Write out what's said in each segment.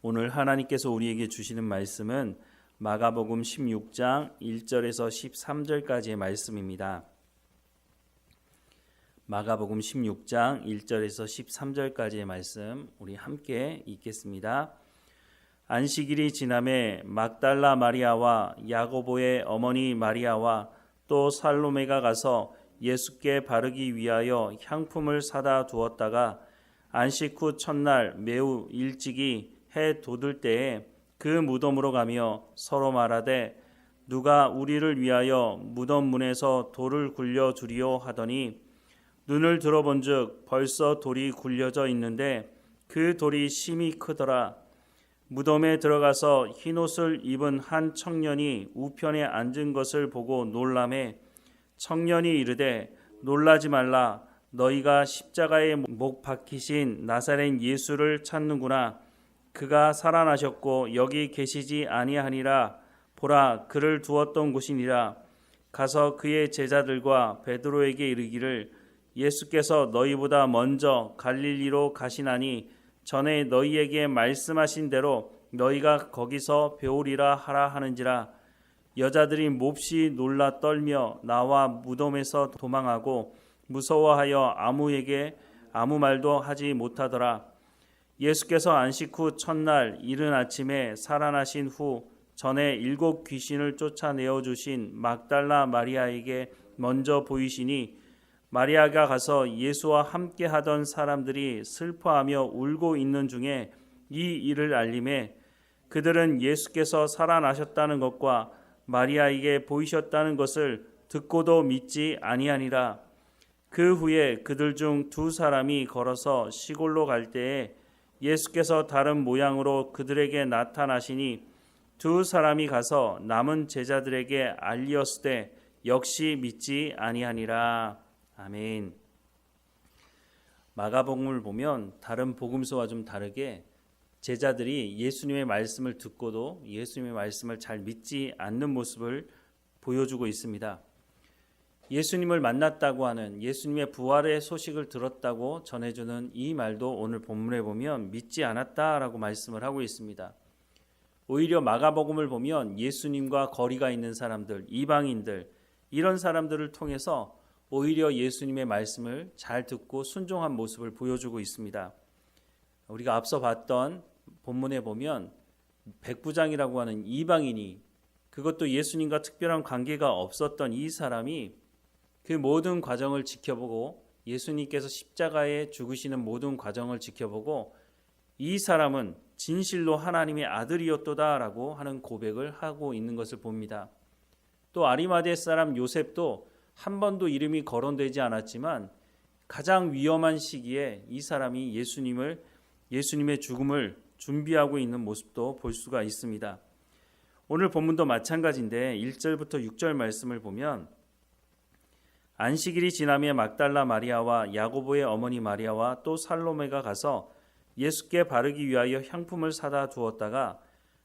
오늘 하나님께서 우리에게 주시는 말씀은 마가복음 16장 1절에서 13절까지의 말씀입니다. 마가복음 16장 1절에서 13절까지의 말씀 우리 함께 읽겠습니다. 안식일이 지남에 막달라 마리아와 야고보의 어머니 마리아와 또 살로메가 가서 예수께 바르기 위하여 향품을 사다 두었다가 안식 후 첫날 매우 일찍이 해 돋을 때에 그 무덤으로 가며 서로 말하되 누가 우리를 위하여 무덤 문에서 돌을 굴려 주리요 하더니 눈을 들어본즉 벌써 돌이 굴려져 있는데 그 돌이 심히 크더라. 무덤에 들어가서 흰옷을 입은 한 청년이 우편에 앉은 것을 보고 놀라매 청년이 이르되 놀라지 말라. 너희가 십자가에 못 박히신 나사렛 예수를 찾는구나. 그가 살아나셨고 여기 계시지 아니하니라. 보라, 그를 두었던 곳이니라. 가서 그의 제자들과 베드로에게 이르기를 예수께서 너희보다 먼저 갈릴리로 가시나니 전에 너희에게 말씀하신 대로 너희가 거기서 배우리라 하라 하는지라. 여자들이 몹시 놀라 떨며 나와 무덤에서 도망하고 무서워하여 아무에게 아무 말도 하지 못하더라. 예수께서 안식 후 첫날 이른 아침에 살아나신 후 전에 7 귀신을 쫓아내어 주신 막달라 마리아에게 먼저 보이시니 마리아가 가서 예수와 함께 하던 사람들이 슬퍼하며 울고 있는 중에 이 일을 알림해 그들은 예수께서 살아나셨다는 것과 마리아에게 보이셨다는 것을 듣고도 믿지 아니하니라. 그 후에 그들 중 2 사람이 걸어서 시골로 갈 때에 예수께서 다른 모양으로 그들에게 나타나시니 2 사람이 가서 남은 제자들에게 알리었으되 역시 믿지 아니하니라. 아멘. 마가복음을 보면 다른 복음서와 좀 다르게 제자들이 예수님의 말씀을 듣고도 예수님의 말씀을 잘 믿지 않는 모습을 보여주고 있습니다. 예수님을 만났다고 하는 예수님의 부활의 소식을 들었다고 전해주는 이 말도 오늘 본문에 보면 믿지 않았다라고 말씀을 하고 있습니다. 오히려 마가복음을 보면 예수님과 거리가 있는 사람들, 이방인들 이런 사람들을 통해서 오히려 예수님의 말씀을 잘 듣고 순종한 모습을 보여주고 있습니다. 우리가 앞서 봤던 본문에 보면 백부장이라고 하는 이방인이 그것도 예수님과 특별한 관계가 없었던 이 사람이 그 모든 과정을 지켜보고 예수님께서 십자가에 죽으시는 모든 과정을 지켜보고 이 사람은 진실로 하나님의 아들이었도다라고 하는 고백을 하고 있는 것을 봅니다. 또 아리마대 사람 요셉도 한 번도 이름이 거론되지 않았지만 가장 위험한 시기에 이 사람이 예수님의 죽음을 준비하고 있는 모습도 볼 수가 있습니다. 오늘 본문도 마찬가지인데 1절부터 6절 말씀을 보면 안식일이 지나며 막달라 마리아와 야고보의 어머니 마리아와 또 살로메가 가서 예수께 바르기 위하여 향품을 사다 두었다가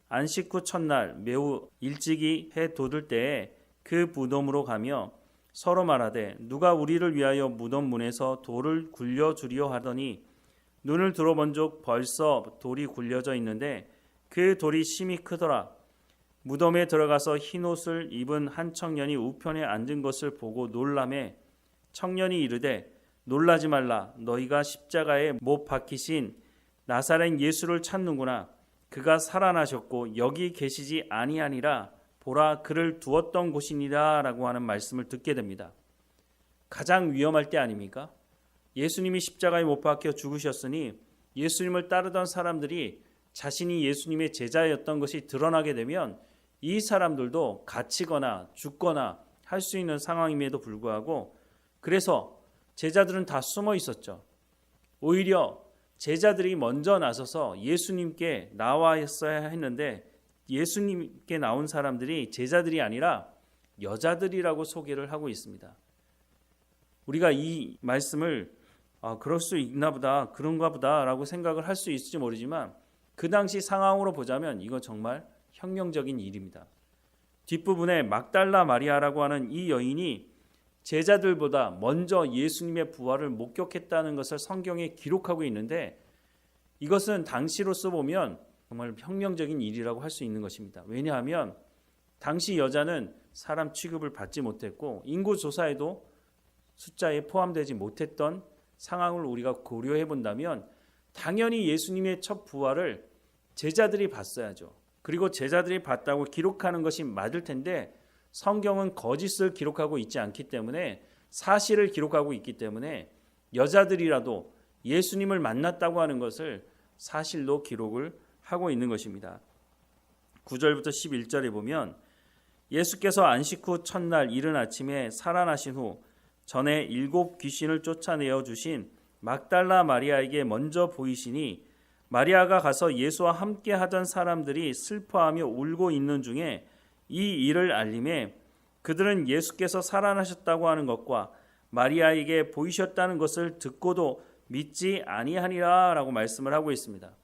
안식 후 첫날 매우 일찍이 해 돋을 때에 그 무덤으로 가며 서로 말하되 누가 우리를 위하여 무덤 문에서 돌을 굴려 주리요 하더니 눈을 들어본즉 벌써 돌이 굴려져 있는데 그 돌이 심히 크더라. 무덤에 들어가서 흰옷을 입은 한 청년이 우편에 앉은 것을 보고 놀라매 청년이 이르되 놀라지 말라. 너희가 십자가에 못 박히신 나사렛 예수를 찾는구나. 그가 살아나셨고 여기 계시지 아니하니라. 보라, 그를 두었던 곳이니라 라고 하는 말씀을 듣게 됩니다. 가장 위험할 때 아닙니까? 예수님이 십자가에 못 박혀 죽으셨으니 예수님을 따르던 사람들이 자신이 예수님의 제자였던 것이 드러나게 되면 이 사람들도 갇히거나 죽거나 할 수 있는 상황임에도 불구하고 그래서 제자들은 다 숨어 있었죠. 오히려 제자들이 먼저 나서서 예수님께 나와야 했는데 예수님께 나온 사람들이 제자들이 아니라 여자들이라고 소개를 하고 있습니다. 우리가 이 말씀을 그럴 수 있나 보다, 그런가 보다 라고 생각을 할 수 있을지 모르지만 그 당시 상황으로 보자면 이거 정말 혁명적인 일입니다. 뒷부분에 막달라 마리아라고 하는 이 여인이 제자들보다 먼저 예수님의 부활을 목격했다는 것을 성경에 기록하고 있는데 이것은 당시로서 보면 정말 혁명적인 일이라고 할 수 있는 것입니다. 왜냐하면 당시 여자는 사람 취급을 받지 못했고 인구조사에도 숫자에 포함되지 못했던 상황을 우리가 고려해 본다면 당연히 예수님의 첫 부활을 제자들이 봤어야죠. 그리고 제자들이 봤다고 기록하는 것이 맞을 텐데 성경은 거짓을 기록하고 있지 않기 때문에 사실을 기록하고 있기 때문에 여자들이라도 예수님을 만났다고 하는 것을 사실로 기록을 하고 있는 것입니다. 9절부터 11절에 보면 예수께서 안식 후 첫날 이른 아침에 살아나신 후 전에 7 귀신을 쫓아내어 주신 막달라 마리아에게 먼저 보이시니 마리아가 가서 예수와 함께 하던 사람들이 슬퍼하며 울고 있는 중에 이 일을 알림에 그들은 예수께서 살아나셨다고 하는 것과 마리아에게 보이셨다는 것을 듣고도 믿지 아니하니라 라고 말씀을 하고 있습니다.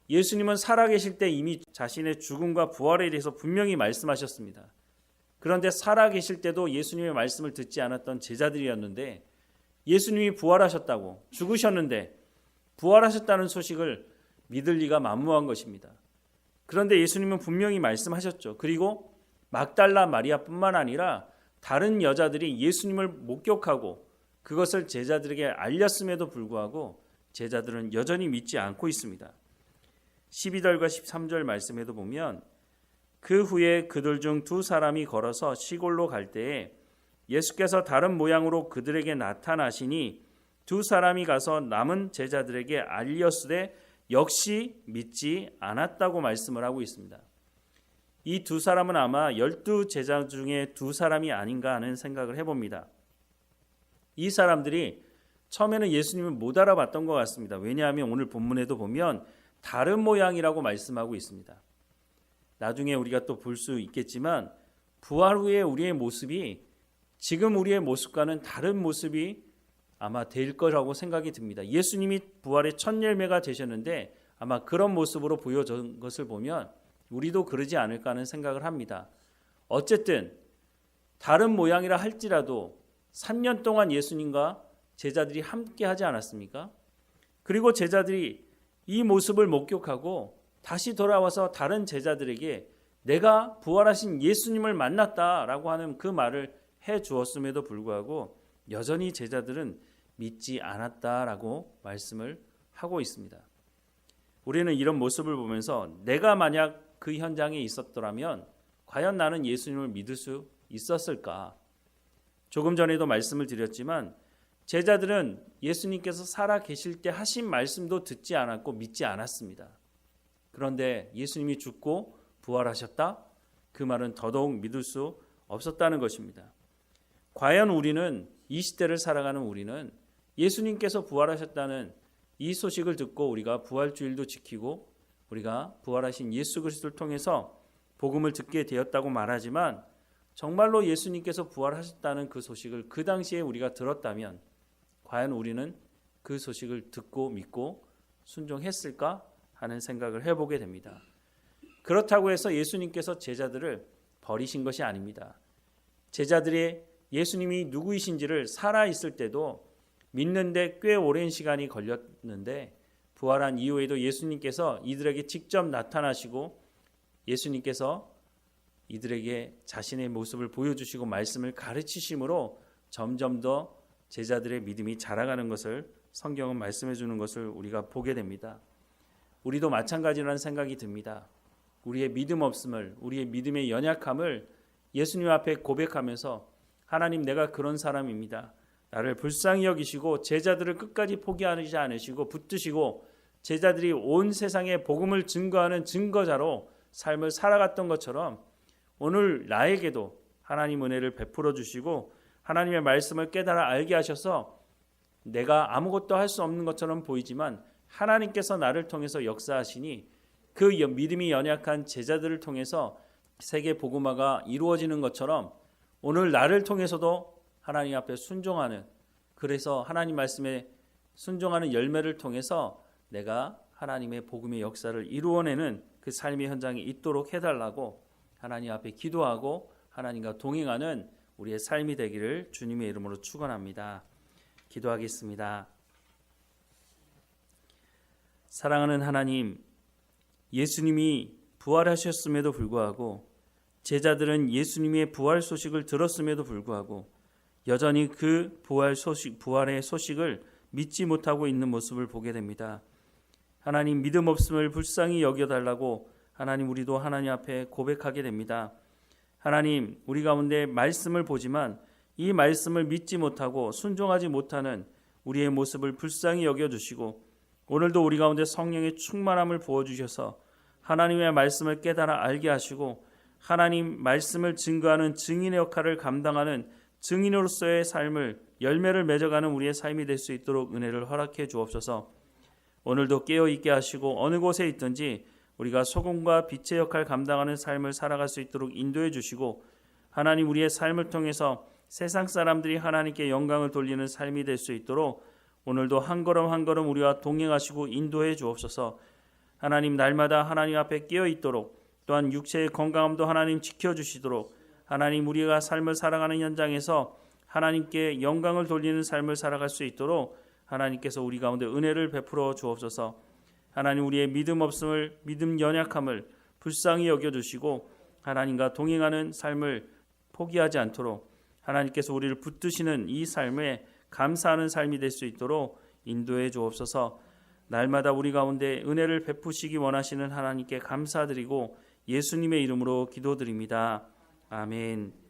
예수님은 살아계실 때 이미 자신의 죽음과 부활에 대해서 분명히 말씀하셨습니다. 그런데 살아계실 때도 예수님의 말씀을 듣지 않았던 제자들이었는데 예수님이 부활하셨다고, 죽으셨는데 부활하셨다는 소식을 믿을 리가 만무한 것입니다. 그런데 예수님은 분명히 말씀하셨죠. 그리고 막달라 마리아뿐만 아니라 다른 여자들이 예수님을 목격하고 그것을 제자들에게 알렸음에도 불구하고 제자들은 여전히 믿지 않고 있습니다. 12절과 13절 말씀에도 보면 그 후에 그들 중 2 사람이 걸어서 시골로 갈 때에 예수께서 다른 모양으로 그들에게 나타나시니 2 사람이 가서 남은 제자들에게 알렸으되 역시 믿지 않았다고 말씀을 하고 있습니다. 이 2 사람은 아마 12 제자 중에 2 사람이 아닌가 하는 생각을 해봅니다. 이 사람들이 처음에는 예수님을 못 알아봤던 것 같습니다. 왜냐하면 오늘 본문에도 보면 다른 모양이라고 말씀하고 있습니다. 나중에 우리가 또 볼 수 있겠지만 부활 후에 우리의 모습이 지금 우리의 모습과는 다른 모습이 아마 될 거라고 생각이 듭니다. 예수님이 부활의 첫 열매가 되셨는데 아마 그런 모습으로 보여진 것을 보면 우리도 그러지 않을까 하는 생각을 합니다. 어쨌든 다른 모양이라 할지라도 3년 동안 예수님과 제자들이 함께 하지 않았습니까? 그리고 제자들이 이 모습을 목격하고 다시 돌아와서 다른 제자들에게 내가 부활하신 예수님을 만났다라고 하는 그 말을 해 주었음에도 불구하고 여전히 제자들은 믿지 않았다라고 말씀을 하고 있습니다. 우리는 이런 모습을 보면서 내가 만약 그 현장에 있었더라면 과연 나는 예수님을 믿을 수 있었을까? 조금 전에도 말씀을 드렸지만 제자들은 예수님께서 살아 계실 때 하신 말씀도 듣지 않았고 믿지 않았습니다. 그런데 예수님이 죽고 부활하셨다? 그 말은 더더욱 믿을 수 없었다는 것입니다. 과연 우리는 이 시대를 살아가는 우리는 예수님께서 부활하셨다는 이 소식을 듣고 우리가 부활주일도 지키고 우리가 부활하신 예수 그리스도를 통해서 복음을 듣게 되었다고 말하지만 정말로 예수님께서 부활하셨다는 그 소식을 그 당시에 우리가 들었다면 과연 우리는 그 소식을 듣고 믿고 순종했을까 하는 생각을 해보게 됩니다. 그렇다고 해서 예수님께서 제자들을 버리신 것이 아닙니다. 제자들이 예수님이 누구이신지를 살아있을 때도 믿는데 꽤 오랜 시간이 걸렸는데 부활한 이후에도 예수님께서 이들에게 직접 나타나시고 예수님께서 이들에게 자신의 모습을 보여주시고 말씀을 가르치심으로 점점 더 제자들의 믿음이 자라가는 것을 성경은 말씀해 주는 것을 우리가 보게 됩니다. 우리도 마찬가지라는 생각이 듭니다. 우리의 믿음 없음을, 우리의 믿음의 연약함을 예수님 앞에 고백하면서 하나님 내가 그런 사람입니다. 나를 불쌍히 여기시고 제자들을 끝까지 포기하지 않으시고 붙드시고 제자들이 온 세상에 복음을 증거하는 증거자로 삶을 살아갔던 것처럼 오늘 나에게도 하나님 은혜를 베풀어 주시고 하나님의 말씀을 깨달아 알게 하셔서 내가 아무것도 할 수 없는 것처럼 보이지만 하나님께서 나를 통해서 역사하시니 그 믿음이 연약한 제자들을 통해서 세계 복음화가 이루어지는 것처럼 오늘 나를 통해서도 하나님 앞에 순종하는, 그래서 하나님 말씀에 순종하는 열매를 통해서 내가 하나님의 복음의 역사를 이루어내는 그 삶의 현장이 있도록 해달라고 하나님 앞에 기도하고 하나님과 동행하는 우리의 삶이 되기를 주님의 이름으로 축원합니다. 기도하겠습니다. 사랑하는 하나님, 예수님이 부활하셨음에도 불구하고 제자들은 예수님의 부활 소식을 들었음에도 불구하고 여전히 그 부활의 소식을 믿지 못하고 있는 모습을 보게 됩니다. 하나님, 믿음 없음을 불쌍히 여겨달라고 하나님, 우리도 하나님 앞에 고백하게 됩니다. 하나님, 우리 가운데 말씀을 보지만 이 말씀을 믿지 못하고 순종하지 못하는 우리의 모습을 불쌍히 여겨주시고 오늘도 우리 가운데 성령의 충만함을 부어주셔서 하나님의 말씀을 깨달아 알게 하시고 하나님 말씀을 증거하는 증인의 역할을 감당하는 증인으로서의 삶을 열매를 맺어가는 우리의 삶이 될 수 있도록 은혜를 허락해 주옵소서. 오늘도 깨어있게 하시고 어느 곳에 있든지 우리가 소금과 빛의 역할을 감당하는 삶을 살아갈 수 있도록 인도해 주시고 하나님, 우리의 삶을 통해서 세상 사람들이 하나님께 영광을 돌리는 삶이 될 수 있도록 오늘도 한 걸음 한 걸음 우리와 동행하시고 인도해 주옵소서. 하나님, 날마다 하나님 앞에 깨어있도록 또한 육체의 건강함도 하나님 지켜주시도록 하나님, 우리가 삶을 살아가는 현장에서 하나님께 영광을 돌리는 삶을 살아갈 수 있도록 하나님께서 우리 가운데 은혜를 베풀어 주옵소서. 하나님, 우리의 믿음 없음을, 믿음 연약함을 불쌍히 여겨주시고 하나님과 동행하는 삶을 포기하지 않도록 하나님께서 우리를 붙드시는 이 삶에 감사하는 삶이 될 수 있도록 인도해 주옵소서. 날마다 우리 가운데 은혜를 베푸시기 원하시는 하나님께 감사드리고 예수님의 이름으로 기도드립니다. 아멘.